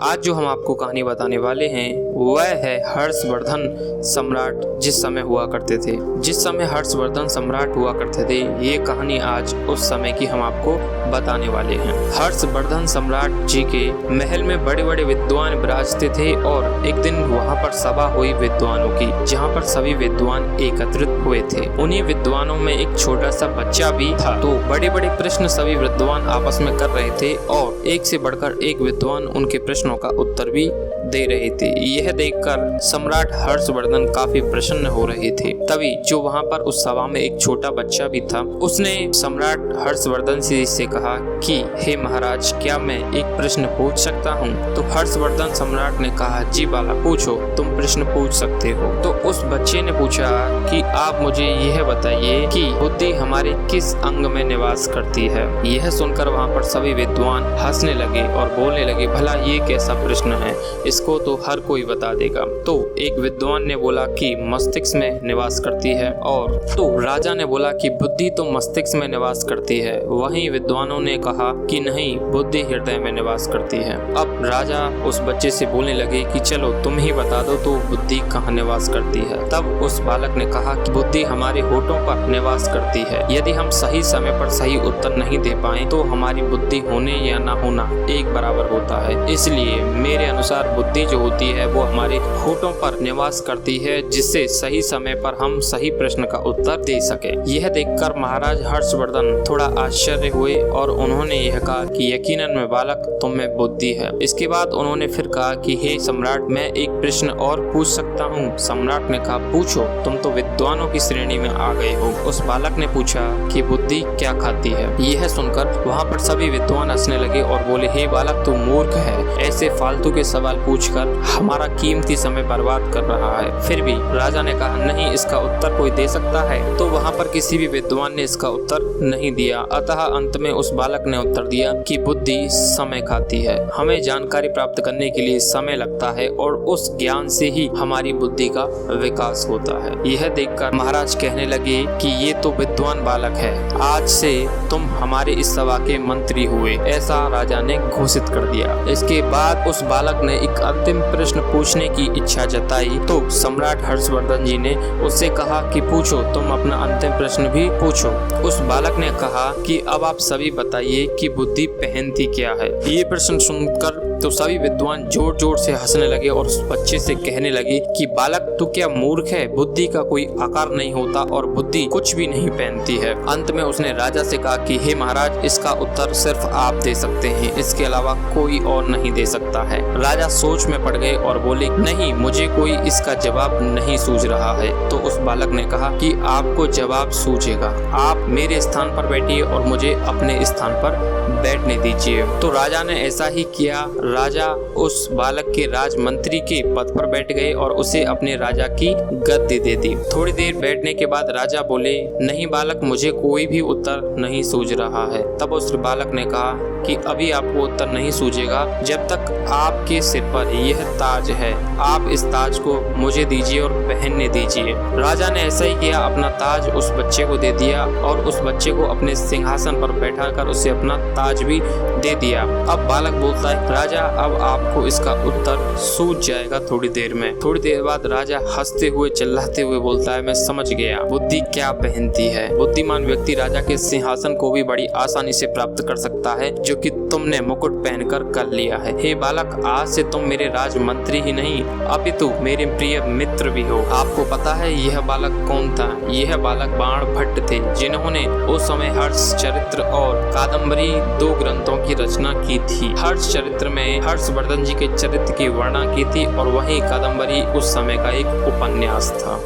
आज जो हम आपको कहानी बताने वाले हैं वह है हर्षवर्धन सम्राट जिस समय हुआ करते थे। जिस समय हर्षवर्धन सम्राट हुआ करते थे, ये कहानी आज उस समय की हम आपको बताने वाले हैं। हर्षवर्धन सम्राट जी के महल में बड़े बड़े विद्वान विराजते थे और एक दिन वहाँ पर सभा हुई विद्वानों की, जहाँ पर सभी विद्वान एकत्रित हुए थे। उन्हीं विद्वानों में एक छोटा सा बच्चा भी था। तो बड़े बड़े प्रश्न सभी विद्वान आपस में कर रहे थे और एक से बढ़कर एक विद्वान उनके प्रश्नों का उत्तर भी दे रहे थे। यह देखकर सम्राट हर्षवर्धन काफी प्रसन्न हो रहे थे। तभी जो वहाँ पर उस सभा में एक छोटा बच्चा भी था, उसने सम्राट हर्षवर्धन से कहा कि हे महाराज, क्या मैं एक प्रश्न पूछ सकता हूँ? तो हर्षवर्धन सम्राट ने कहा, जी बालक, पूछो, तुम प्रश्न पूछ सकते हो। तो उस बच्चे ने पूछा कि आप मुझे यह बताइए कि बुद्धि हमारे किस अंग में निवास करती है? यह सुनकर वहाँ पर सभी विद्वान हंसने लगे और बोलने लगे, भला ये कैसा प्रश्न है, इसको तो हर कोई बता देगा। तो एक विद्वान ने बोला कि मस्तिष्क में निवास करती है, और तो राजा ने बोला कि बुद्धि तो मस्तिष्क में निवास करती है। वहीं विद्वानों ने कहा कि नहीं, बुद्धि हृदय में निवास करती है। अब राजा उस बच्चे से बोलने लगे कि चलो तुम ही बता दो तो बुद्धि कहाँ निवास करती है। तब उस बालक ने कहा कि बुद्धि हमारे होठों पर निवास करती है। यदि हम सही समय पर सही उत्तर नहीं दे पाए तो हमारी बुद्धि होने या ना होना एक बराबर होता है। इसलिए मेरे अनुसार बुद्धि जो होती है वो हमारे होठों पर निवास करती है, जिससे सही समय पर हम सही प्रश्न का उत्तर दे सके। यह देखकर महाराज हर्षवर्धन थोड़ा आश्चर्य हुए और उन्होंने यह कहा कि यकीनन में बालक, तुम में बुद्धि है। इसके बाद उन्होंने फिर कहा कि हे सम्राट, मैं एक प्रश्न और पूछ सकता हूँ? सम्राट ने कहा, पूछो, तुम तो विद्वानों की श्रेणी में आ गए हो। उस बालक ने पूछा कि बुद्धि क्या खाती है? यह सुनकर वहाँ पर सभी विद्वान हंसने लगे और बोले, हे बालक, तू मूर्ख है, ऐसे फालतू के सवाल पूछकर हमारा कीमती समय बर्बाद कर रहा है। फिर भी राजा ने कहा, नहीं, इसका उत्तर कोई दे सकता है? तो वहाँ पर किसी भी विद्वान ने इसका उत्तर नहीं दिया। अतः अंत में उस बालक ने उत्तर दिया कि बुद्धि समय खाती है। हमें जानकारी प्राप्त करने के लिए समय लगता है और उस ज्ञान से ही हमारी बुद्धि का विकास होता है। यह देखकर महाराज कहने लगे कि ये तो विद्वान बालक है, आज से तुम हमारे इस सभा के मंत्री हुए, ऐसा राजा ने घोषित कर दिया। इसके बाद उस बालक ने एक अंतिम प्रश्न पूछने की इच्छा जताई। तो सम्राट हर्षवर्धन जी ने उससे कहा कि पूछो, तुम अपना अंतिम प्रश्न भी पूछो। उस बालक ने कहा कि अब आप सभी बताइए कि बुद्धि पहनती क्या है? ये प्रश्न सुनकर तो सभी विद्वान जोर जोर से हंसने लगे और उस बच्चे से कहने लगे कि बालक, तू क्या मूर्ख है? बुद्धि का कोई आकार नहीं होता और बुद्धि कुछ भी नहीं पहनती है। अंत में उसने राजा से कहा कि हे महाराज, इसका उत्तर सिर्फ आप दे सकते हैं, इसके अलावा कोई और नहीं दे सकता है। राजा सोच में पड़ गए और बोले, नहीं, मुझे कोई इसका जवाब नहीं सूझ रहा है। तो उस बालक ने कहा कि आपको जवाब सूझेगा, आप मेरे स्थान पर बैठिए और मुझे अपने स्थान पर बैठने दीजिए। तो राजा ने ऐसा ही किया। राजा उस बालक के राजमंत्री के पद पर बैठ गए और उसे अपने राजा की गद्दी दे दी। थोड़ी देर बैठने के बाद राजा बोले, नहीं बालक, मुझे कोई भी उत्तर नहीं सूझ रहा है। तब उस बालक ने कहा कि अभी आपको उत्तर नहीं सूझेगा जब तक आपके सिर पर यह ताज है। आप इस ताज को मुझे दीजिए और पहनने दीजिए। राजा ने ऐसा ही किया, अपना ताज उस बच्चे को दे दिया और उस बच्चे को अपने सिंहासन पर बैठाकर उसे अपना ताज भी दे दिया। अब बालक बोलता है, राजा, अब आपको इसका उत्तर सूझ जाएगा थोड़ी देर में। थोड़ी देर बाद राजा हंसते हुए चिल्लाते हुए बोलता है, मैं समझ गया, बुद्धि क्या पहनती है। बुद्धिमान व्यक्ति राजा के सिंहासन को भी बड़ी आसानी से प्राप्त कर सकता है, जो कि तुमने मुकुट पहनकर कर लिया है। हे बालक, आज से तुम मेरे राजमंत्री ही नहीं अपितु मेरे प्रिय मित्र भी हो। आपको पता है यह बालक कौन था? यह बालक बाणभट्ट थे, जिन्होंने उस समय हर्ष चरित्र और कादम्बरी 2 ग्रंथों की रचना की थी। हर्ष चरित्र में हर्षवर्धन जी के चरित्र की वर्णना की थी और वही कादम्बरी उस समय का एक उपन्यास था।